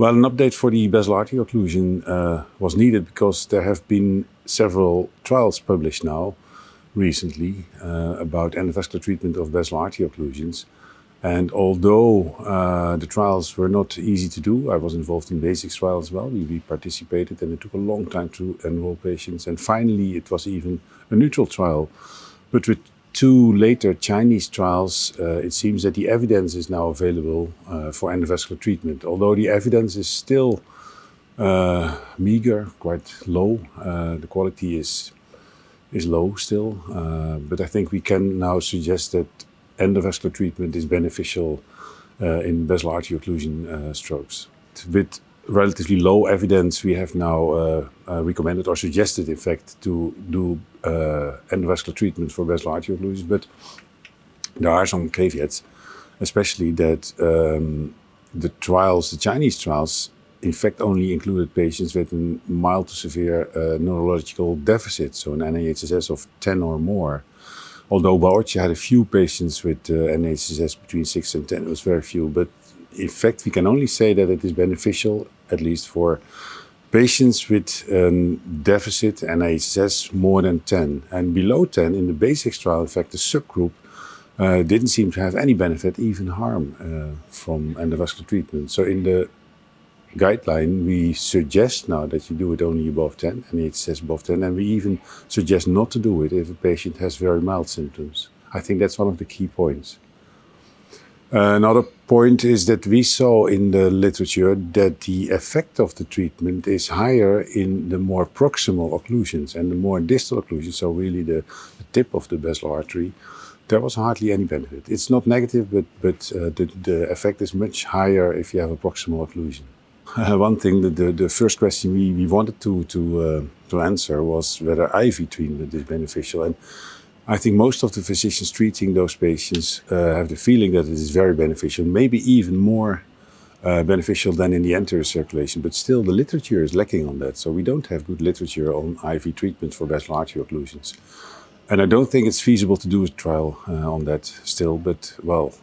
Well, an update for the Basel artery occlusion was needed because there have been several trials published now recently about endovascular treatment of Basel artery occlusions. And although the trials were not easy to do, I was involved in basics trial as well. We participated and it took a long time to enroll patients. And finally, it was even a neutral trial. But with two later Chinese trials, it seems that the evidence is now available for endovascular treatment. Although the evidence is still meager, quite low. The quality is low still. But I think we can now suggest that endovascular treatment is beneficial in Basel artery occlusion strokes. With relatively low evidence, we have now recommended or suggested, in fact, to do endovascular treatment for Basel artery occlusions. But there are some caveats, especially that the Chinese trials, in fact, only included patients with a mild to severe neurological deficit, so an NIHSS of 10 or more. Although Baorci had a few patients with NIHSS between 6 and 10, it was very few. But in fact, we can only say that it is beneficial, at least for patients with deficit NIHSS more than 10. And below 10, in the basics trial, in fact, the subgroup didn't seem to have any benefit, even harm, from endovascular treatment. So in the guideline, we suggest now that you do it only above 10, and it says above 10, and we even suggest not to do it if a patient has very mild symptoms. I think that's one of the key points. Another point is that we saw in the literature that the effect of the treatment is higher in the more proximal occlusions, and the more distal occlusions, so really the tip of the Basel artery, there was hardly any benefit. It's not negative, but the effect is much higher if you have a proximal occlusion. One thing, the first question we wanted to answer was whether IV treatment is beneficial. And I think most of the physicians treating those patients have the feeling that it is very beneficial, maybe even more beneficial than in the anterior circulation. But still, the literature is lacking on that. So we don't have good literature on IV treatment for Basel artery occlusions. And I don't think it's feasible to do a trial on that still. But, well,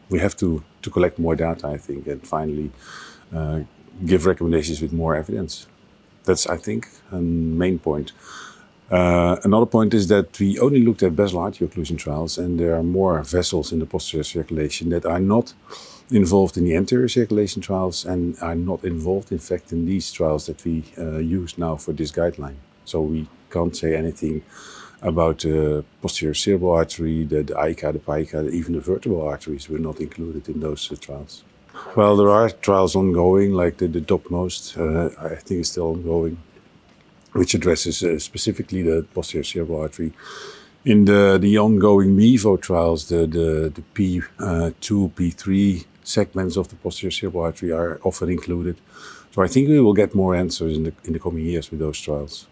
we have to collect more data, I think, and finally give recommendations with more evidence. That's, I think, a main point. Another point is that we only looked at Basel artery occlusion trials, and there are more vessels in the posterior circulation that are not involved in the anterior circulation trials and are not involved, in fact, in these trials that we use now for this guideline. So we can't say anything about the posterior cerebral artery, the ICA, the PICA, even the vertebral arteries were not included in those trials. Well, there are trials ongoing, like the topmost, I think is still ongoing, which addresses specifically the posterior cerebral artery. In the ongoing MEVO trials, the P2, P3 segments of the posterior cerebral artery are often included. So I think we will get more answers in the coming years with those trials.